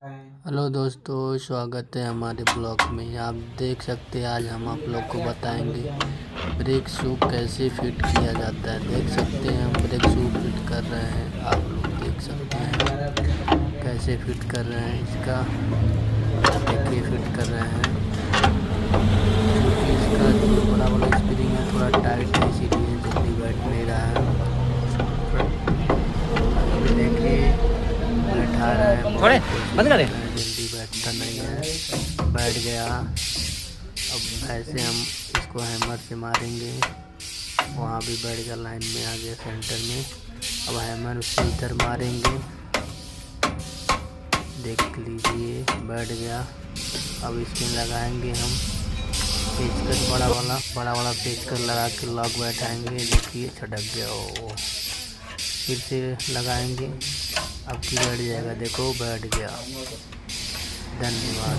Hello दोस्तों, स्वागत है हमारे ब्लॉग में। आप देख सकते हैं आज हम आप लोग को बताएंगे ब्रेक शू कैसे फिट किया जाता है। देख सकते हैं हम ब्रेक शू फिट कर रहे हैं। आप लोग देख सकते हैं कैसे फिट कर रहे हैं। इसका देखिए फिट कर रहे हैं क्योंकि इसका जो बड़ा वाला स्प्रिंग है थोड़ा टाइट है, इसीलिए जल्दी बैठ नहीं रहा है। अभी देखिए बैठा रहा है, थोड़े बंद करें, जल्दी बैठता नहीं है, बैठ गया। अब ऐसे हम इसको हैमर से मारेंगे, वहाँ भी बैठ गया, लाइन में आ गया सेंटर में। अब हैमर उससे इधर मारेंगे, देख लीजिए बैठ गया। अब इसमें लगाएंगे हम पेचकस, बड़ा वाला पेचकस लगा के लॉक बैठाएंगे। देखिए छटक गया, ओ फिर से लगाएंगे, अब की बैठ जाएगा। देखो बैठ गया। धन्यवाद।